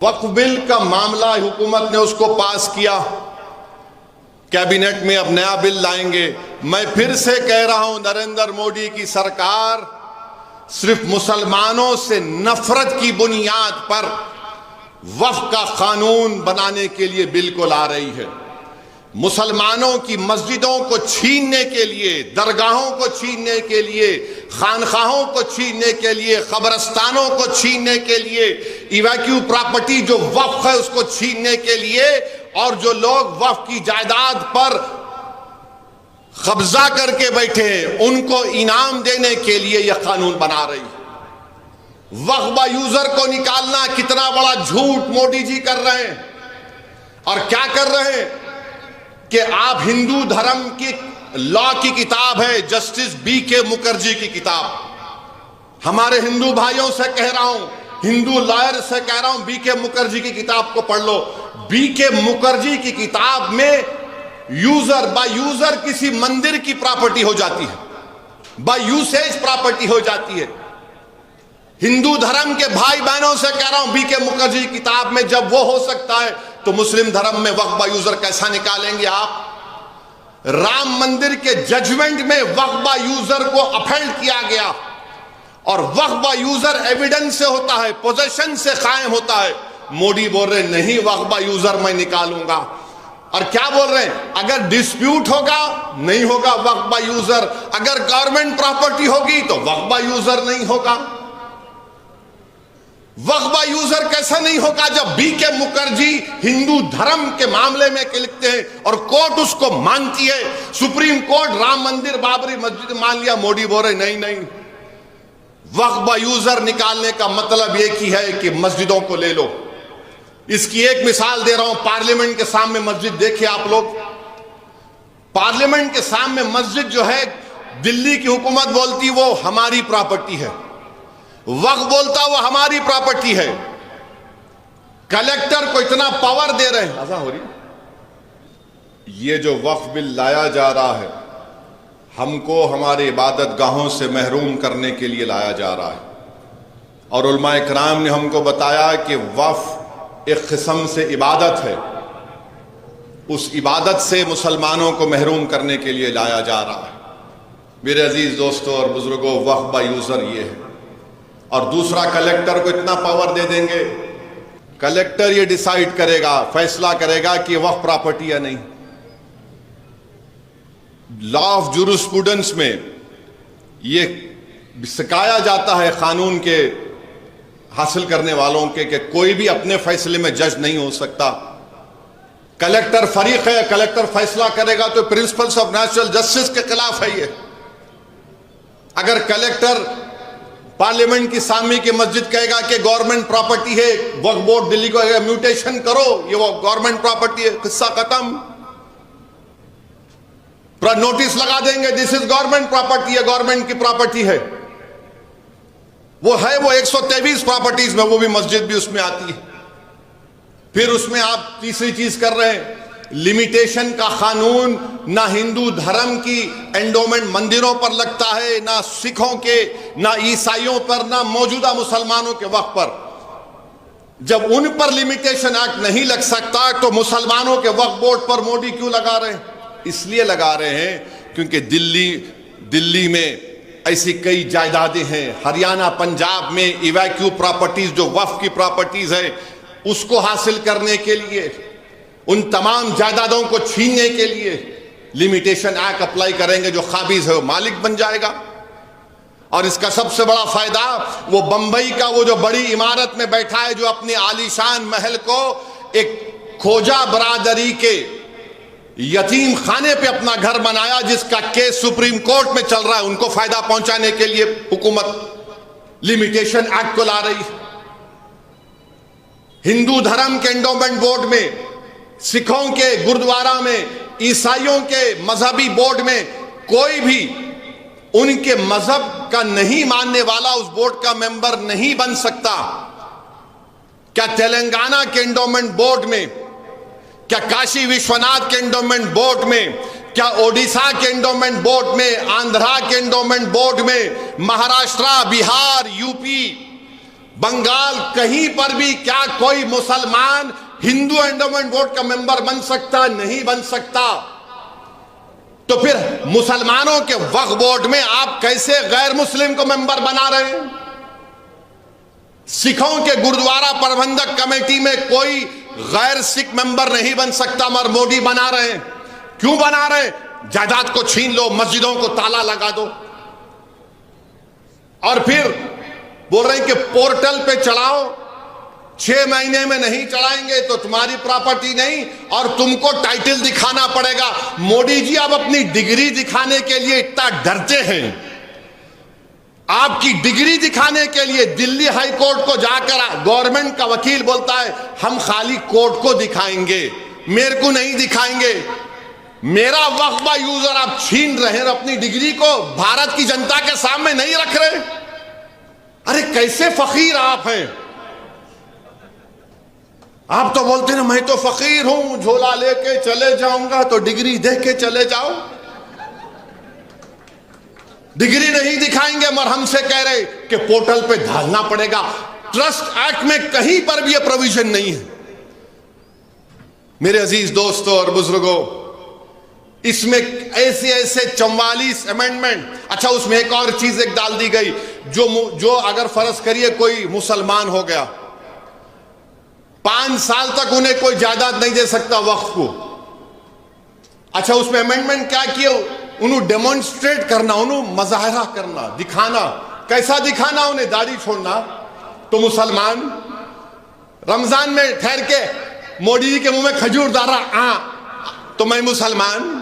वक्फ bill का मामला हुकूमत ने उसको पास किया, कैबिनेट में अब नया बिल लाएंगे। मैं फिर से कह रहा हूं, नरेंद्र मोदी की सरकार सिर्फ मुसलमानों से नफरत की बुनियाद पर वक्फ का कानून बनाने के लिए बिल को ला रही है। मुसलमानों की मस्जिदों को छीनने के लिए, दरगाहों को छीनने के लिए, खानखाहों को छीनने के लिए, कब्रस्तानों को छीनने के लिए, इवैक्यू प्रॉपर्टी जो वक्फ है उसको छीनने के लिए, और जो लोग वक्फ की जायदाद पर कब्जा करके बैठे हैं उनको इनाम देने के लिए यह कानून बना रही है। वक्फ बा यूजर को निकालना कितना बड़ा झूठ मोदी जी कर रहे हैं। और क्या कर रहे हैं कि आप हिंदू धर्म की लॉ की किताब है, जस्टिस BK मुखर्जी की किताब, हमारे हिंदू भाइयों से कह रहा हूं, हिंदू लॉयर से कह रहा हूं, BK मुखर्जी की किताब को पढ़ लो। BK मुखर्जी की किताब में यूजर बाय यूजर किसी मंदिर की प्रॉपर्टी हो जाती है, बाय यूसेज प्रॉपर्टी हो जाती है। हिंदू धर्म के भाई बहनों से कह रहा हूं, BK मुखर्जी की किताब में जब वो हो सकता है तो मुस्लिम धर्म में वक्फ बाय यूजर कैसा निकालेंगे आप? राम मंदिर के जजमेंट में वक्फ बाय यूजर को अपहेल्ड किया गया, और वक्फ बाय यूजर एविडेंस से होता है, पोजेशन से कायम होता है। मोदी बोल रहे नहीं, वक्फ बाय यूजर मैं निकालूंगा। और क्या बोल रहे हैं, अगर डिस्प्यूट होगा नहीं होगा वक्फ बाय यूजर, अगर गवर्नमेंट प्रॉपर्टी होगी तो वक्फ बाय यूजर नहीं होगा। वक्फ बाय यूजर कैसा नहीं होगा जब BK मुखर्जी हिंदू धर्म के मामले में लिखते हैं और कोर्ट उसको मानती है। सुप्रीम कोर्ट राम मंदिर बाबरी मस्जिद मान लिया, मोदी बोल रहे नहीं नहीं, वक्फ बाय यूजर निकालने का मतलब एक ही है कि मस्जिदों को ले लो। इसकी एक मिसाल दे रहा हूं, पार्लियामेंट के सामने मस्जिद देखिए आप लोग, पार्लियामेंट के सामने मस्जिद जो है दिल्ली की हुकूमत बोलती वो हमारी प्रॉपर्टी है, वक्फ बोलता वो हमारी प्रॉपर्टी है। कलेक्टर को इतना पावर दे रहे हैं। ऐसा हो रही, ये जो वक्फ बिल लाया जा रहा है हमको हमारे इबादत गाहों से महरूम करने के लिए लाया जा रहा है। और उलमा इकराम ने हमको बताया कि वक्फ एक किस्म से इबादत है, उस इबादत से मुसलमानों को महरूम करने के लिए लाया जा रहा है। मेरे अजीज दोस्तों और बुजुर्गों, वक्फ बाय यूजर ये है। और दूसरा, कलेक्टर को इतना पावर दे देंगे, कलेक्टर ये डिसाइड करेगा, फैसला करेगा कि वक्फ प्रॉपर्टी या नहीं। लॉ ऑफ जूरिस्प्रूडेंस में ये सिखाया जाता है कानून के हासिल करने वालों के कि कोई भी अपने फैसले में जज नहीं हो सकता। कलेक्टर फरीक है, कलेक्टर फैसला करेगा तो प्रिंसिपल्स ऑफ नेचुरल जस्टिस के खिलाफ है ये। अगर कलेक्टर पार्लियामेंट की सामने की मस्जिद कहेगा कि गवर्नमेंट प्रॉपर्टी है, वक्फ बोर्ड दिल्ली को म्यूटेशन करो, ये वो गवर्नमेंट प्रॉपर्टी है, किस्सा खत्म। नोटिस लगा देंगे दिस इज गवर्नमेंट प्रॉपर्टी है, गवर्नमेंट की प्रॉपर्टी है। वो है वो 123 प्रॉपर्टीज में, वो भी मस्जिद भी उसमें आती है। फिर उसमें आप तीसरी चीज कर रहे हैं, लिमिटेशन का कानून ना हिंदू धर्म की एंडोमेंट मंदिरों पर लगता है, ना सिखों के, ना ईसाइयों पर, ना मौजूदा मुसलमानों के वक्फ पर। जब उन पर लिमिटेशन एक्ट नहीं लग सकता तो मुसलमानों के वक्फ बोर्ड पर मोदी क्यों लगा रहे हैं? इसलिए लगा रहे हैं क्योंकि दिल्ली में ऐसी कई जायदादें हैं, हरियाणा पंजाब में इवैक्यू प्रॉपर्टीज जो वक्फ की प्रॉपर्टीज है उसको हासिल करने के लिए, उन तमाम जायदादों को छीनने के लिए लिमिटेशन एक्ट अप्लाई करेंगे। जो काबिज है वो मालिक बन जाएगा। और इसका सबसे बड़ा फायदा वो बंबई का वो जो बड़ी इमारत में बैठा है, जो अपने आलीशान महल को एक खोजा बरादरी के यतीम खाने पे अपना घर बनाया, जिसका केस सुप्रीम कोर्ट में चल रहा है, उनको फायदा पहुंचाने के लिए हुकूमत लिमिटेशन एक्ट को ला रही है। हिंदू धर्म के एंडोमेंट बोर्ड में, सिखों के गुरुद्वारा में, ईसाइयों के मजहबी बोर्ड में कोई भी उनके मजहब का नहीं मानने वाला उस बोर्ड का मेंबर नहीं बन सकता। क्या तेलंगाना के एंडोमेंट बोर्ड में, क्या काशी विश्वनाथ के एंडोमेंट बोर्ड में, क्या ओडिशा के एंडोमेंट बोर्ड में, आंध्रा के एंडोमेंट बोर्ड में, महाराष्ट्र, बिहार, यूपी, बंगाल, कहीं पर भी क्या कोई मुसलमान हिंदू एंडोमेंट बोर्ड का मेंबर बन सकता? नहीं बन सकता। तो फिर मुसलमानों के वक्फ बोर्ड में आप कैसे गैर मुस्लिम को मेंबर बना रहे हैं? सिखों के गुरुद्वारा प्रबंधक कमेटी में कोई गैर सिख मेंबर नहीं बन सकता, मगर मोदी बना रहे हैं। क्यों बना रहे हैं? जायदाद को छीन लो, मस्जिदों को ताला लगा दो, और फिर बोल रहे हैं कि पोर्टल पे चढ़ाओ, 6 महीने में नहीं चढ़ाएंगे तो तुम्हारी प्रॉपर्टी नहीं, और तुमको टाइटल दिखाना पड़ेगा। मोदी जी, आप अपनी डिग्री दिखाने के लिए इतना डरते हैं। आपकी डिग्री दिखाने के लिए दिल्ली हाई कोर्ट को जाकर गवर्नमेंट का वकील बोलता है हम खाली कोर्ट को दिखाएंगे, मेरे को नहीं दिखाएंगे। मेरा वक्फा यूजर आप छीन रहे हैं, अपनी डिग्री को भारत की जनता के सामने नहीं रख रहे। अरे कैसे फकीर आप हैं? आप तो बोलते हैं मैं तो फकीर हूं, झोला लेके चले जाऊंगा, तो डिग्री दे के चले जाओ। डिग्री नहीं दिखाएंगे, मगर हमसे कह रहे कि पोर्टल पे डालना पड़ेगा। ट्रस्ट एक्ट में कहीं पर भी यह प्रोविजन नहीं है। मेरे अजीज दोस्तों और बुजुर्गों, इसमें ऐसे 44 अमेंडमेंट। अच्छा, उसमें एक और चीज एक डाल दी गई, जो अगर फर्ज करिए कोई मुसलमान हो गया, 5 साल तक उन्हें कोई जायदाद नहीं दे सकता वक्फ को। अच्छा, उसमें अमेंडमेंट क्या किया? उन्हें डेमोन्स्ट्रेट करना, उन्हें मजाहरा करना, दिखाना। कैसा दिखाना? उन्हें दाढ़ी छोड़ना। तो मुसलमान रमजान में ठहर के मोदी जी के मुंह में खजूर डाल रहा, तो मैं मुसलमान।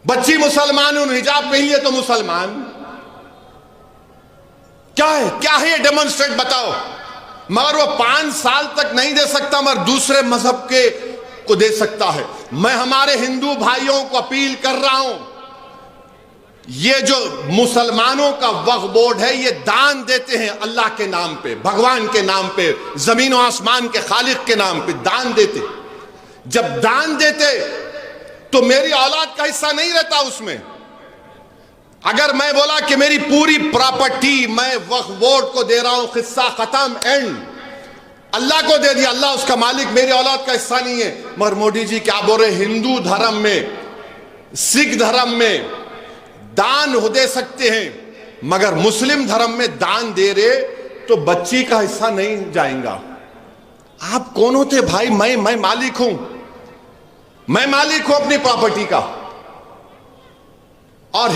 बच्ची मुसलमान, उन्हें हिजाब पहन लिए तो मुसलमान। क्या है, क्या है ये डेमोन्स्ट्रेट बताओ? मगर वो 5 साल तक नहीं दे सकता, मगर दूसरे मजहब के को दे सकता है। मैं हमारे हिंदू भाइयों को अपील कर रहा हूं, ये जो मुसलमानों का वक्फ बोर्ड है, ये दान देते हैं अल्लाह के नाम पे, भगवान के नाम पे, जमीन और आसमान के खालिक के नाम पे दान देते। जब दान देते तो मेरी औलाद का हिस्सा नहीं रहता उसमें। अगर मैं बोला कि मेरी पूरी प्रॉपर्टी मैं वक्फ बोर्ड को दे रहा हूं, किस्सा खत्म, एंड, अल्लाह को दे दिया, अल्लाह उसका मालिक, मेरी औलाद का हिस्सा नहीं है। मगर मोदी जी क्या बोल रहे? हिंदू धर्म में, सिख धर्म में दान हो दे सकते हैं, मगर मुस्लिम धर्म में दान दे रहे तो बच्ची का हिस्सा नहीं जाएगा। आप कौन होते भाई? मैं मालिक हूं, मैं मालिक हूं अपनी प्रॉपर्टी का। और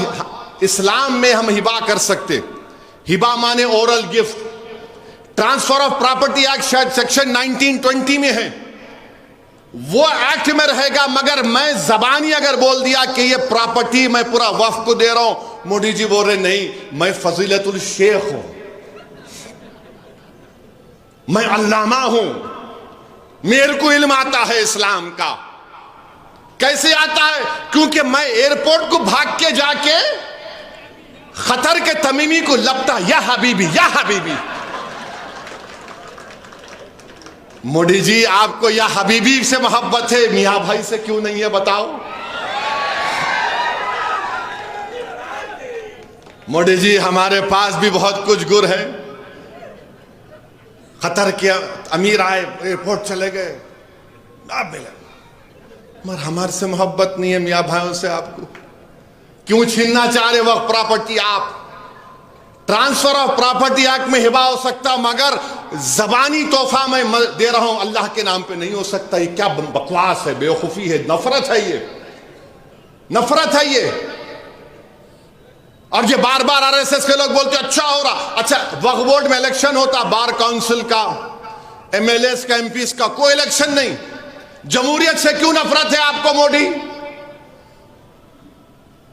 इस्लाम में हम हिबा कर सकते। हिबा माने oral gift. Transfer of property act शायद सेक्शन 1920 में है, वो एक्ट में रहेगा। मगर मैं जबानी अगर बोल दिया कि ये प्रॉपर्टी मैं पूरा वक्फ को दे रहा हूं, मोदी जी बोल रहे नहीं, मैं फजीलतुल शेख हूं, मैं अल्लामा हूं, मेरे को इल्म आता है इस्लाम का। कैसे आता है? क्योंकि मैं एयरपोर्ट को भाग के जाके खतर के तमीमी को लपटा, या हबीबी, या हबीबी। मोदी जी, आपको या हबीबी से मोहब्बत है, मियां भाई से क्यों नहीं है बताओ? मोदी जी, हमारे पास भी बहुत कुछ गुर है। खतर के अमीर आए, एयरपोर्ट चले गए, आप मिले, मगर हमारे से मोहब्बत नहीं है मियां भाइयों से। आपको क्यों छीनना चाह रहे वक्त प्रॉपर्टी? आप ट्रांसफर ऑफ प्रॉपर्टी एक्ट में हिबा हो सकता, मगर जबानी तोहफा मैं दे रहा हूं अल्लाह के नाम पे नहीं हो सकता। ये क्या बकवास है, बेवकूफी है, नफरत है, ये नफरत है ये। और ये बार बार आरएसएस के लोग बोलते अच्छा हो रहा। अच्छा, वक्फ बोर्ड में इलेक्शन होता, बार काउंसिल का, एमएलएस का, एमपीस का, कोई इलेक्शन नहीं। जमहूरियत से क्यों नफरत है आपको मोदी?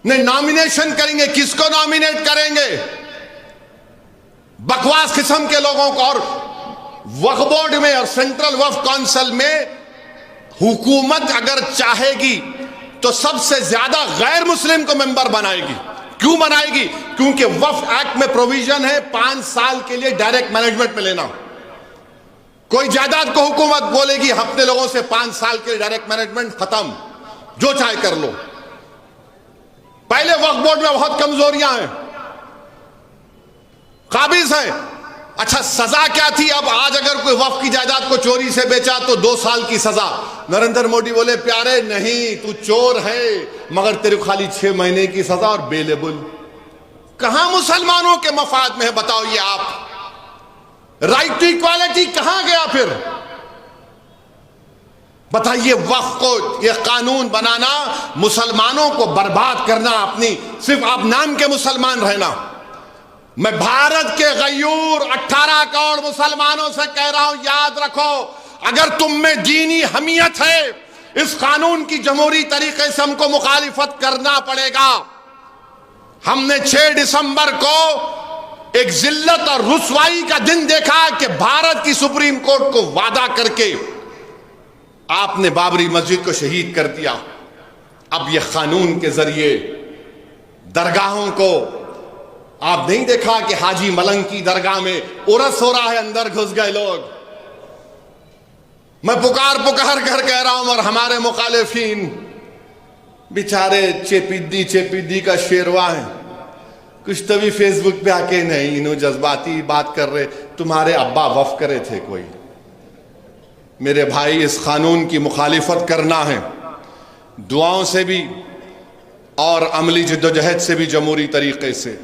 नहीं, नॉमिनेशन करेंगे, किसको नॉमिनेट करेंगे? बकवास किस्म के लोगों को। और वक्फ बोर्ड में और सेंट्रल वक्फ काउंसिल में हुकूमत अगर चाहेगी तो सबसे ज्यादा गैर मुस्लिम को मेंबर बनाएगी। क्यों बनाएगी? क्योंकि वक्फ एक्ट में प्रोविजन है 5 साल के लिए डायरेक्ट मैनेजमेंट में लेना। कोई जायदाद को हुकूमत बोलेगी अपने लोगों से 5 साल के लिए डायरेक्ट मैनेजमेंट खत्म, जो चाहे कर लो। पहले वक्फ बोर्ड में बहुत कमजोरियां हैं। काबिज है। अच्छा, सजा क्या थी? अब आज अगर कोई वक्फ की जायदाद को चोरी से बेचा तो 2 साल की सजा। नरेंद्र मोदी बोले, प्यारे नहीं, तू चोर है मगर तेरे को खाली 6 महीने की सजा और बेलेबल। कहां मुसलमानों के मफाद में है बताओ ये आप? राइट टू इक्वालिटी कहां गया फिर? बताइए, वक्फ को यह कानून बनाना, मुसलमानों को बर्बाद करना, अपनी सिर्फ आप नाम के मुसलमान रहना। मैं भारत के गयूर 18 करोड़ मुसलमानों से कह रहा हूं, याद रखो, अगर तुम में दीनी हमीयत है, इस कानून की जमहूरी तरीके से हमको मुखालिफत करना पड़ेगा। हमने 6 दिसंबर को एक जिल्लत और रुसवाई का दिन देखा कि भारत की सुप्रीम कोर्ट को वादा करके आपने बाबरी मस्जिद को शहीद कर दिया। अब यह कानून के जरिए दरगाहों को, आप नहीं देखा कि हाजी मलंग की दरगाह में उरस हो रहा है, अंदर घुस गए लोग। मैं पुकार पुकार कर कह रहा हूं, और हमारे मुखालिफिन बेचारे चेपीदी का शेरवा है। कुछ तो भी फेसबुक पे आके नहीं, इन्हों जज्बाती बात कर रहे, तुम्हारे अब्बा वफ करे थे कोई। मेरे भाई, इस कानून की मुखालिफत करना है, दुआओं से भी और अमली जिद्दोजहद से भी, जमहूरी तरीके से।